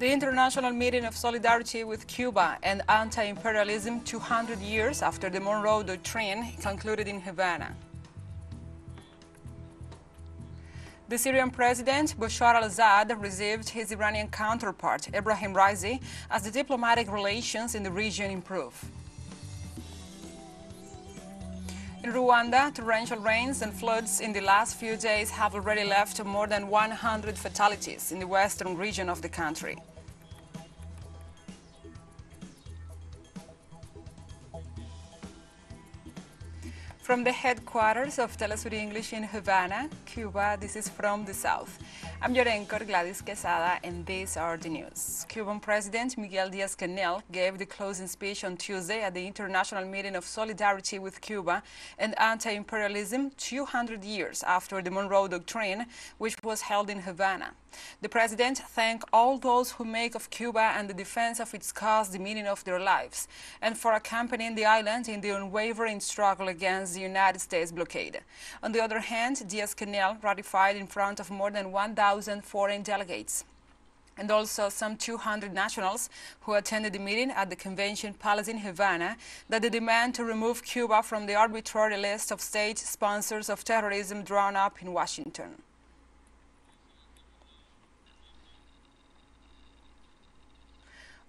The International Meeting of Solidarity with Cuba and Anti-Imperialism 200 years after the Monroe Doctrine concluded in Havana. The Syrian President Bashar al-Assad received his Iranian counterpart Ebrahim Raisi as the diplomatic relations in the region improve. In Rwanda, torrential rains and floods in the last few days have already left more than 100 fatalities in the western region of the country. From the headquarters of TeleSUR English in Havana, Cuba, this is From the South. I'm your anchor, Gladys Quesada, and these are the news. Cuban President Miguel DiazCanel gave the closing speech on Tuesday at the International Meeting of Solidarity with Cuba and Anti-Imperialism 200 years after the Monroe Doctrine, which was held in Havana. The president thanked all those who make of Cuba and the defense of its cause the meaning of their lives, and for accompanying the island in the unwavering struggle against the United States blockade. On the other hand, DiazCanel ratified in front of more than 1,000 foreign delegates and also some 200 nationals who attended the meeting at the Convention Palace in Havana that the demand to remove Cuba from the arbitrary list of state sponsors of terrorism drawn up in Washington.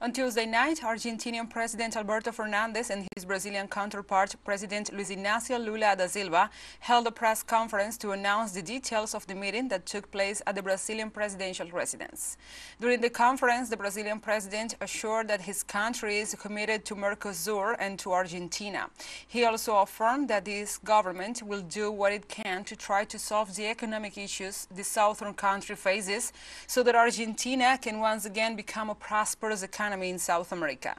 On Tuesday night, Argentinian President Alberto Fernandez and his Brazilian counterpart, President Luis Inácio Lula da Silva, held a press conference to announce the details of the meeting that took place at the Brazilian presidential residence. During the conference, the Brazilian president assured that his country is committed to Mercosur and to Argentina. He also affirmed that his government will do what it can to try to solve the economic issues the southern country faces so that Argentina can once again become a prosperous economy in South America.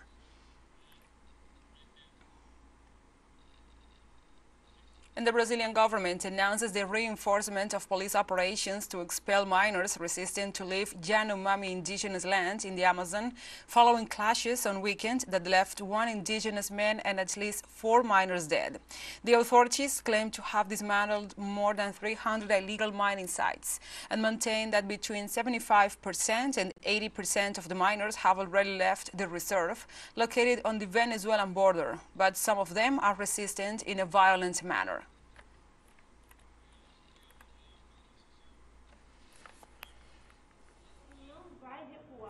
And the Brazilian government announces the reinforcement of police operations to expel minors resisting to leave Yanomami indigenous land in the Amazon following clashes on weekend that left one indigenous man and at least 4 minors dead. The authorities claim to have dismantled more than 300 illegal mining sites and maintain that between 75% and 80% of the miners have already left the reserve located on the Venezuelan border, but some of them are resistant in a violent manner.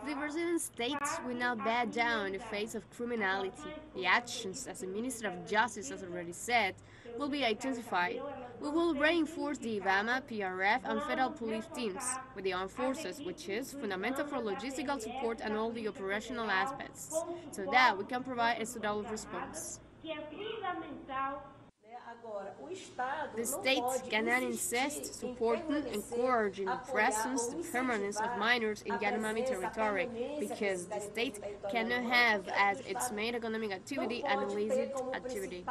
The Brazilian state will not back down in the face of criminality. The actions, as the Minister of Justice has already said, will be intensified. We will reinforce the IBAMA, PRF, and federal police teams with the armed forces, which is fundamental for logistical support and all the operational aspects, so that we can provide a suitable response. The state cannot insist, supporting, encouraging the presence, the permanence of minors in Yanomami territory, because the state cannot have as its main economic activity an illicit activity.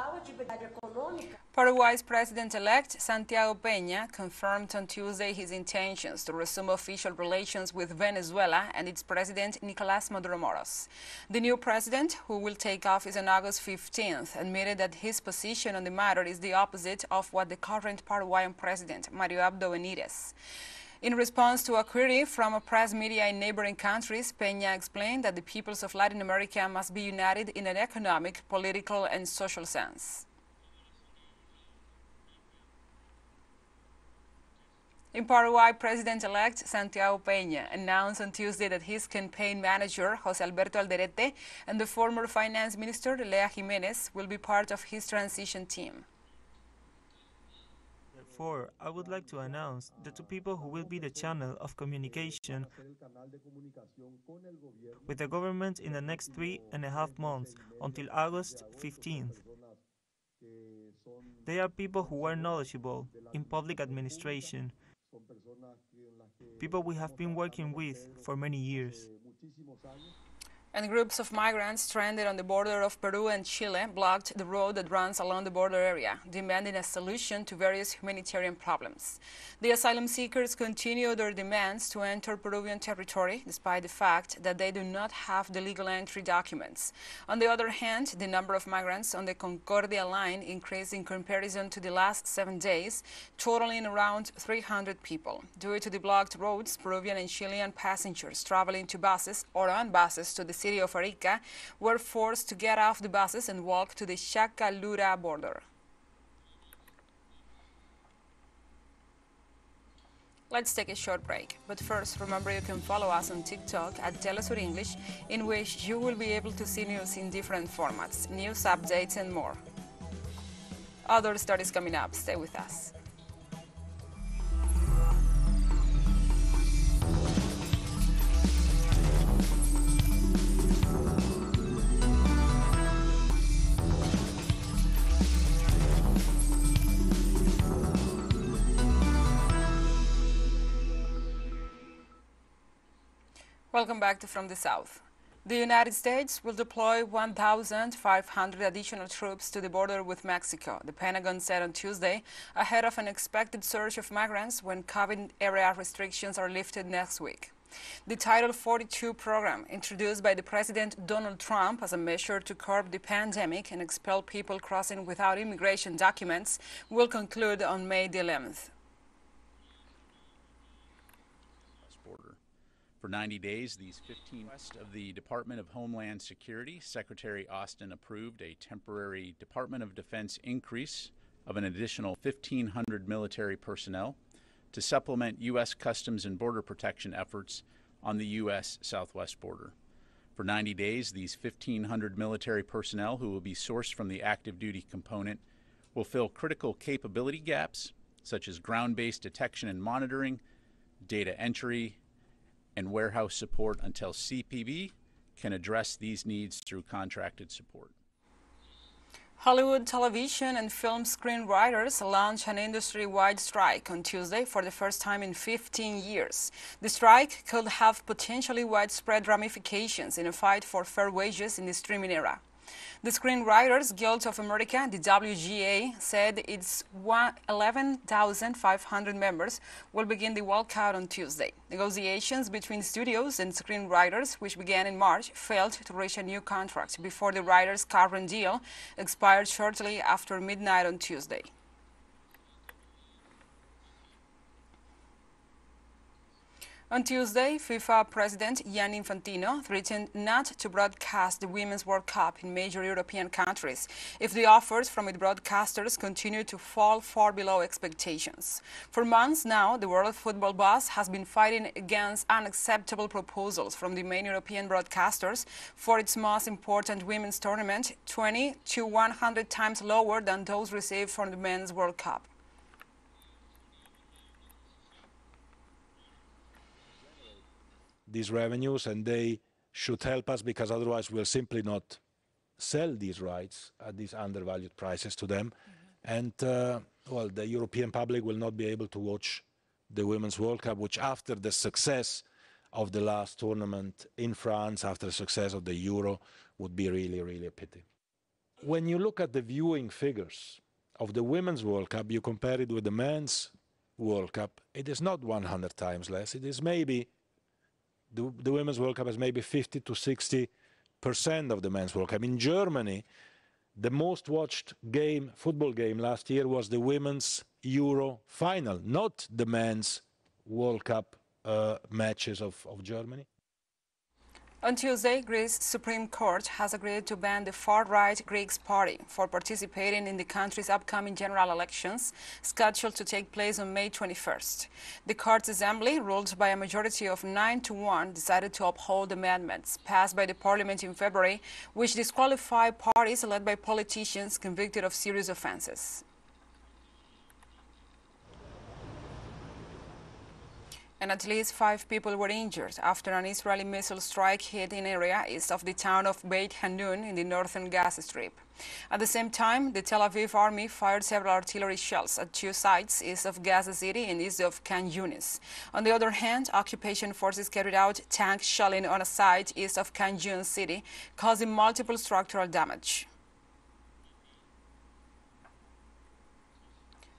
Paraguay's president-elect Santiago Peña confirmed on Tuesday his intentions to resume official relations with Venezuela and its president Nicolás Maduro Moros. The new president, who will take office on August 15th, admitted that his position on the matter is the opposite of what the current Paraguayan president, Mario Abdo Benítez. In response to a query from a press media in neighboring countries, Peña explained that the peoples of Latin America must be united in an economic, political, and social sense. In Paraguay, President-elect Santiago Peña announced on Tuesday that his campaign manager, José Alberto Alderete, and the former finance minister, Lea Jiménez, will be part of his transition team. Therefore, I would like to announce the 2 people who will be the channel of communication with the government in the next 3.5 months until August 15th. They are people who are knowledgeable in public administration, people we have been working with for many years. And groups of migrants stranded on the border of Peru and Chile blocked the road that runs along the border area, demanding a solution to various humanitarian problems. The asylum seekers continue their demands to enter Peruvian territory, despite the fact that they do not have the legal entry documents. On the other hand, the number of migrants on the Concordia line increased in comparison to the last 7 days, totaling around 300 people. Due to the blocked roads, Peruvian and Chilean passengers traveling to buses or on buses to the city of Arica were forced to get off the buses and walk to the Chacalura border. Let's take a short break, but first remember you can follow us on TikTok at TeleSUR English, in which you will be able to see news in different formats, news updates and more. Other stories coming up, stay with us. Welcome back to From the South. The United States will deploy 1,500 additional troops to the border with Mexico, the Pentagon said on Tuesday, ahead of an expected surge of migrants when COVID-era restrictions are lifted next week. The Title 42 program, introduced by the President Donald Trump as a measure to curb the pandemic and expel people crossing without immigration documents, will conclude on May the 11th. For 90 days, these 15 west of the Department of Homeland Security, Secretary Austin approved a temporary Department of Defense increase of an additional 1,500 military personnel to supplement U.S. Customs and Border Protection efforts on the U.S. southwest border. For 90 days, these 1,500 military personnel, who will be sourced from the active duty component, will fill critical capability gaps such as ground-based detection and monitoring, data entry, and warehouse support until CPB can address these needs through contracted support. Hollywood television and film screenwriters launched an industry-wide strike on Tuesday for the first time in 15 years. The strike could have potentially widespread ramifications in a fight for fair wages in the streaming era. The Screenwriters Guild of America, the WGA, said its 11,500 members will begin the walkout on Tuesday. Negotiations between studios and screenwriters, which began in March, failed to reach a new contract before the writers' current deal expired shortly after midnight on Tuesday. On Tuesday, FIFA President Gianni Infantino threatened not to broadcast the Women's World Cup in major European countries if the offers from its broadcasters continue to fall far below expectations. For months now, the World Football Boss has been fighting against unacceptable proposals from the main European broadcasters for its most important women's tournament, 20 to 100 times lower than those received from the Men's World Cup. These revenues, and they should help us, because otherwise we'll simply not sell these rights at these undervalued prices to them. And well, the European public will not be able to watch the Women's World Cup, which after the success of the last tournament in France, after the success of the Euro, would be really, really a pity. When you look at the viewing figures of the Women's World Cup, you compare it with the Men's World Cup, it is not 100 times less. It is maybe the Women's World Cup is maybe 50 to 60% of the Men's World Cup. In Germany, the most watched football game last year was the Women's Euro final, not the Men's World Cup matches of Germany. On Tuesday, Greece's Supreme Court has agreed to ban the far-right Greeks Party for participating in the country's upcoming general elections, scheduled to take place on May 21st. The court's assembly, ruled by a majority of 9-1, decided to uphold amendments passed by the parliament in February, which disqualify parties led by politicians convicted of serious offenses. And at least 5 people were injured after an Israeli missile strike hit an area east of the town of Beit Hanun in the northern Gaza Strip. At the same time, the Tel Aviv army fired several artillery shells at 2 sites east of Gaza City and east of Khan Yunis. On the other hand, occupation forces carried out tank shelling on a site east of Khan Yunis city, causing multiple structural damage.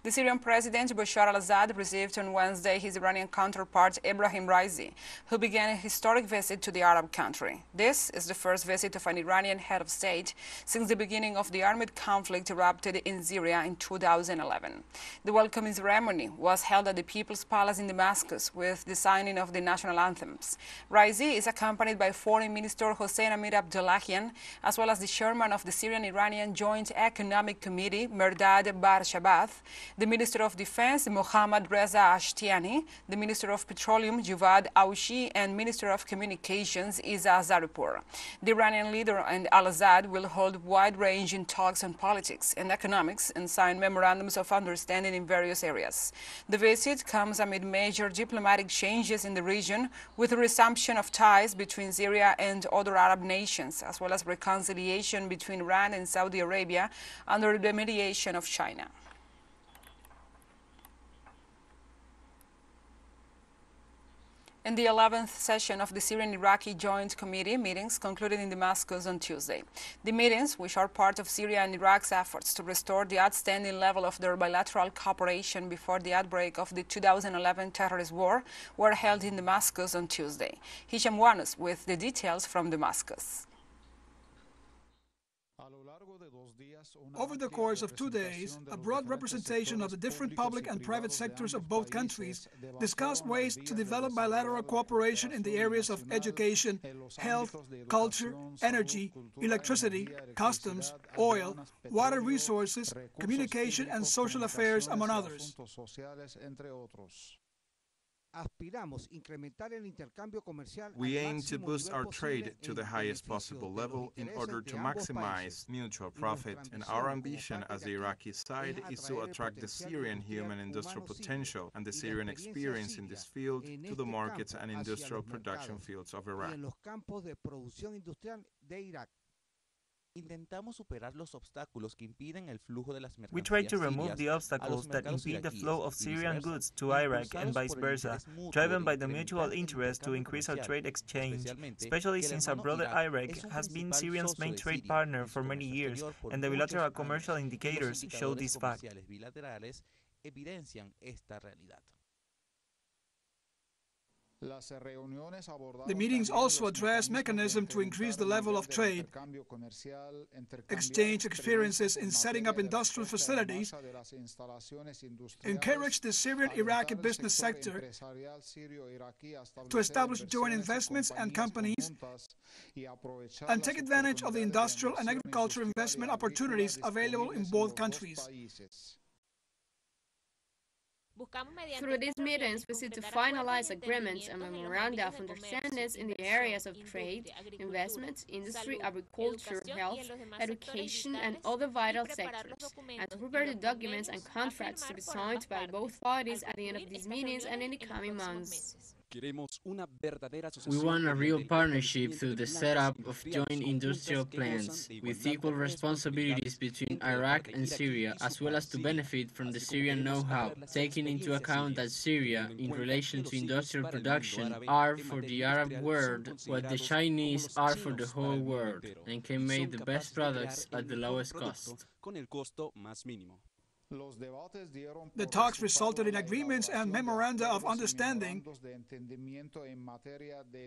The Syrian President Bashar al-Assad received on Wednesday his Iranian counterpart Ebrahim Raisi, who began a historic visit to the Arab country. This is the first visit of an Iranian head of state since the beginning of the armed conflict erupted in Syria in 2011. The welcoming ceremony was held at the People's Palace in Damascus with the signing of the national anthems. Raisi is accompanied by Foreign Minister Hossein Amir Abdullahian, as well as the chairman of the Syrian-Iranian Joint Economic Committee, Merdad Barshabath, the Minister of Defense, Mohammad Reza Ashtiani, the Minister of Petroleum, Javad Aushi, and Minister of Communications, Isa Zaripur. The Iranian leader and al-Assad will hold wide-ranging talks on politics and economics and sign memorandums of understanding in various areas. The visit comes amid major diplomatic changes in the region, with a resumption of ties between Syria and other Arab nations, as well as reconciliation between Iran and Saudi Arabia under the mediation of China. In the 11th session of the Syrian-Iraqi Joint Committee meetings concluded in Damascus on Tuesday. The meetings, which are part of Syria and Iraq's efforts to restore the outstanding level of their bilateral cooperation before the outbreak of the 2011 terrorist war, were held in Damascus on Tuesday. Hisham Wanus with the details from Damascus. Over the course of 2 days, a broad representation of the different public and private sectors of both countries discussed ways to develop bilateral cooperation in the areas of education, health, culture, energy, electricity, customs, oil, water resources, communication, and social affairs, among others. We aim to boost our trade to the highest possible level in order to maximize mutual profit, and our ambition as the Iraqi side is to attract the Syrian human industrial potential and the Syrian experience in this field to the markets and industrial production fields of Iraq. We try to remove the obstacles that impede the flow of Syrian goods to Iraq and vice versa, driven by the mutual interest to increase our trade exchange, especially since our brother Iraq has been Syria's main trade partner for many years, and the bilateral commercial indicators show this fact. The meetings also addressed mechanisms to increase the level of trade, exchange experiences in setting up industrial facilities, encourage the Syrian-Iraqi business sector to establish joint investments and companies, and take advantage of the industrial and agricultural investment opportunities available in both countries. Through these meetings, we seek to finalize agreements and memoranda of understandings in the areas of trade, investments, industry, agriculture, health, education, and other vital sectors, and to prepare the documents and contracts to be signed by both parties at the end of these meetings and in the coming months. We want a real partnership through the setup of joint industrial plants, with equal responsibilities between Iraq and Syria, as well as to benefit from the Syrian know-how, taking into account that Syria, in relation to industrial production, are for the Arab world what the Chinese are for the whole world, and can make the best products at the lowest cost. The talks resulted in agreements and memoranda of understanding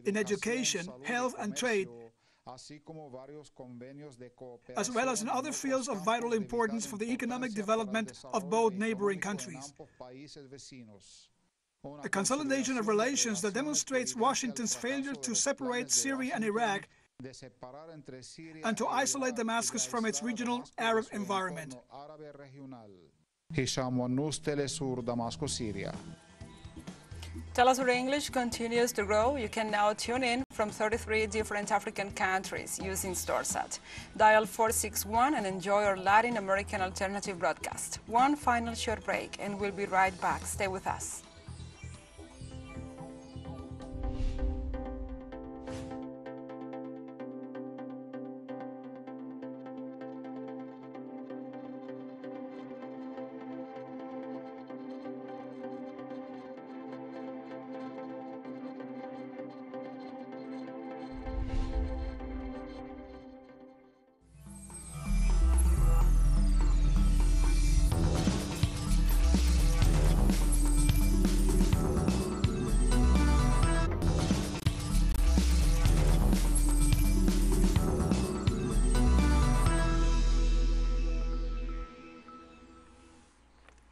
in education, health, and trade, as well as in other fields of vital importance for the economic development of both neighboring countries. A consolidation of relations that demonstrates Washington's failure to separate Syria and Iraq and to isolate Damascus from its regional Arab environment. Hisham Wanus, TeleSUR, Damascus, Syria. TeleSUR English continues to grow. You can now tune in from 33 different African countries using StoreSat. Dial 461 and enjoy our Latin American alternative broadcast. One final short break and we'll be right back. Stay with us.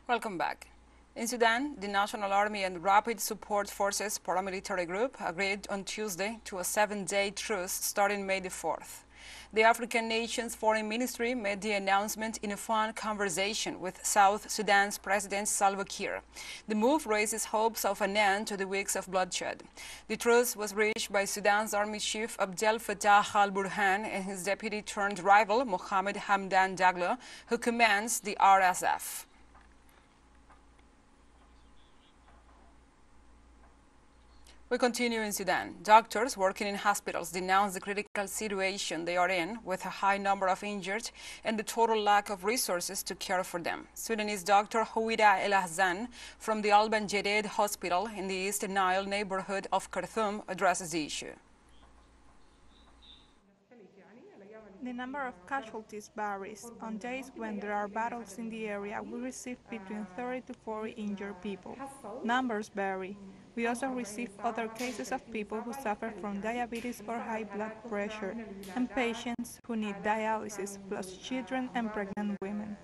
Welcome back. In Sudan, the National Army and Rapid Support Forces paramilitary group agreed on Tuesday to a 7-day truce starting May the 4th. The African nation's foreign ministry made the announcement in a phone conversation with South Sudan's President Salva Kiir. The move raises hopes of an end to the weeks of bloodshed. The truce was reached by Sudan's army chief Abdel Fattah al-Burhan and his deputy-turned-rival Mohamed Hamdan Daglo, who commands the RSF. We continue in Sudan. Doctors working in hospitals denounce the critical situation they are in, with a high number of injured and the total lack of resources to care for them. Sudanese doctor Houida El Ahzan from the Alban Jared Hospital in the East Nile neighborhood of Khartoum addresses the issue. The number of casualties varies. On days when there are battles in the area, we receive between 30 to 40 injured people. Numbers vary. We also receive other cases of people who suffer from diabetes or high blood pressure, and patients who need dialysis, plus children and pregnant women.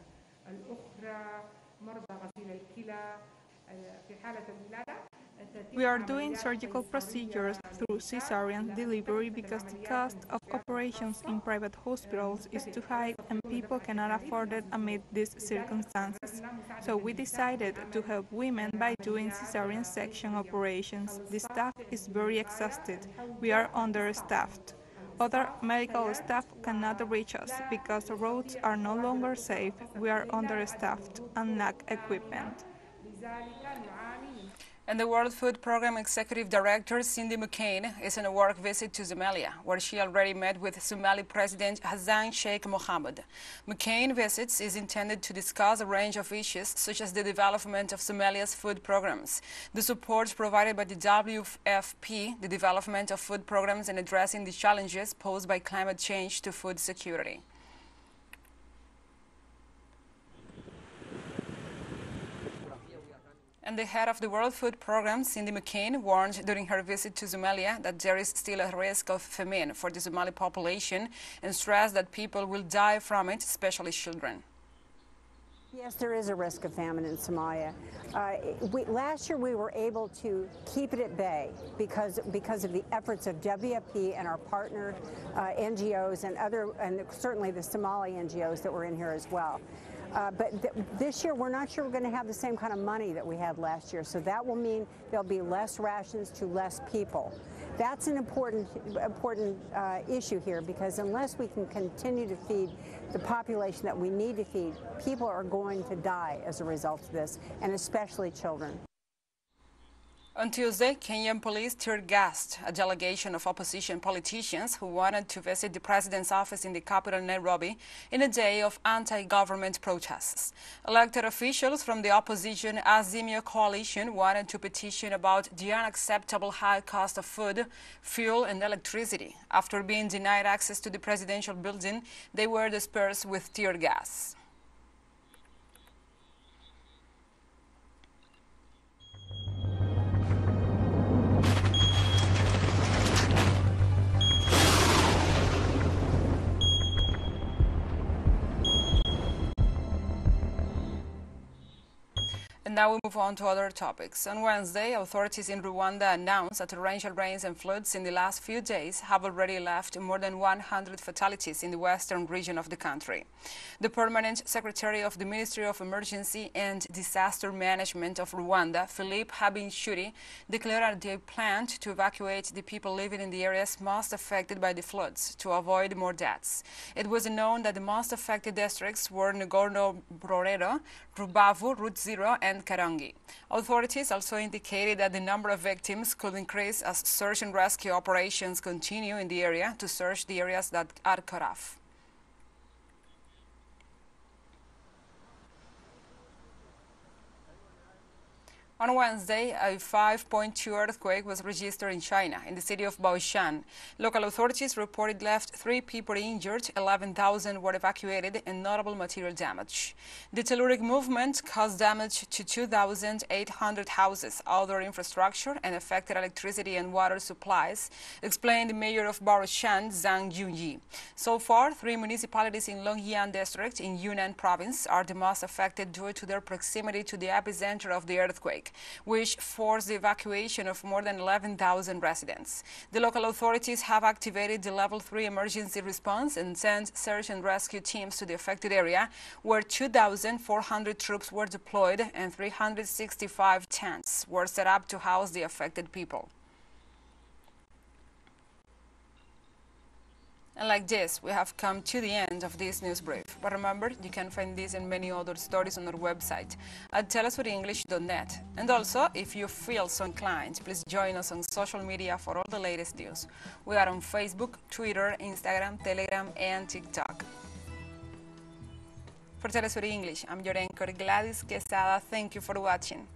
We are doing surgical procedures through cesarean delivery because the cost of operations in private hospitals is too high and people cannot afford it amid these circumstances. So we decided to help women by doing cesarean section operations. The staff is very exhausted. We are understaffed. Other medical staff cannot reach us because the roads are no longer safe. We are understaffed and lack equipment. And the World Food Programme Executive Director Cindy McCain is on a work visit to Somalia, where she already met with Somali President Hassan Sheikh Mohamud. McCain visits is intended to discuss a range of issues, such as the development of Somalia's food programs, the support provided by the WFP, the development of food programs, and addressing the challenges posed by climate change to food security. And the head of the World Food Programme, Cindy McCain, warned during her visit to Somalia that there is still a risk of famine for the Somali population and stressed that people will die from it, especially children. Yes, there is a risk of famine in Somalia. Last year we were able to keep it at bay because of the efforts of WFP and our partner NGOs and certainly the Somali NGOs that were in here as well. But this year, we're not sure we're going to have the same kind of money that we had last year. So that will mean there'll be less rations to less people. That's an important issue here, because unless we can continue to feed the population that we need to feed, people are going to die as a result of this, and especially children. On Tuesday, Kenyan police tear-gassed a delegation of opposition politicians who wanted to visit the president's office in the capital, Nairobi, in a day of anti-government protests. Elected officials from the opposition Azimio coalition wanted to petition about the unacceptable high cost of food, fuel, and electricity. After being denied access to the presidential building, they were dispersed with tear gas. And now we move on to other topics. On Wednesday, authorities in Rwanda announced that torrential rains and floods in the last few days have already left more than 100 fatalities in the western region of the country. The permanent secretary of the Ministry of Emergency and Disaster Management of Rwanda, Philippe Habinshuri, declared they planned to evacuate the people living in the areas most affected by the floods to avoid more deaths. It was known that the most affected districts were Ngorno-Borero, Rubavu, Route 0, and Karangi. Authorities also indicated that the number of victims could increase as search and rescue operations continue in the area to search the areas that are cut off. On Wednesday, a 5.2 earthquake was registered in China, in the city of Baoshan. Local authorities reported left 3 people injured, 11,000 were evacuated, and notable material damage. The telluric movement caused damage to 2,800 houses, other infrastructure, and affected electricity and water supplies, explained the mayor of Baoshan, Zhang Yunyi. So far, 3 municipalities in Longyan district in Yunnan province are the most affected due to their proximity to the epicenter of the earthquake, which forced the evacuation of more than 11,000 residents. The local authorities have activated the Level 3 emergency response and sent search and rescue teams to the affected area, where 2,400 troops were deployed and 365 tents were set up to house the affected people. And like this, we have come to the end of this news brief. But remember, you can find this and many other stories on our website at telesurenglish.net. And also, if you feel so inclined, please join us on social media for all the latest news. We are on Facebook, Twitter, Instagram, Telegram, and TikTok. For TeleSUR English, I'm your anchor, Gladys Quesada. Thank you for watching.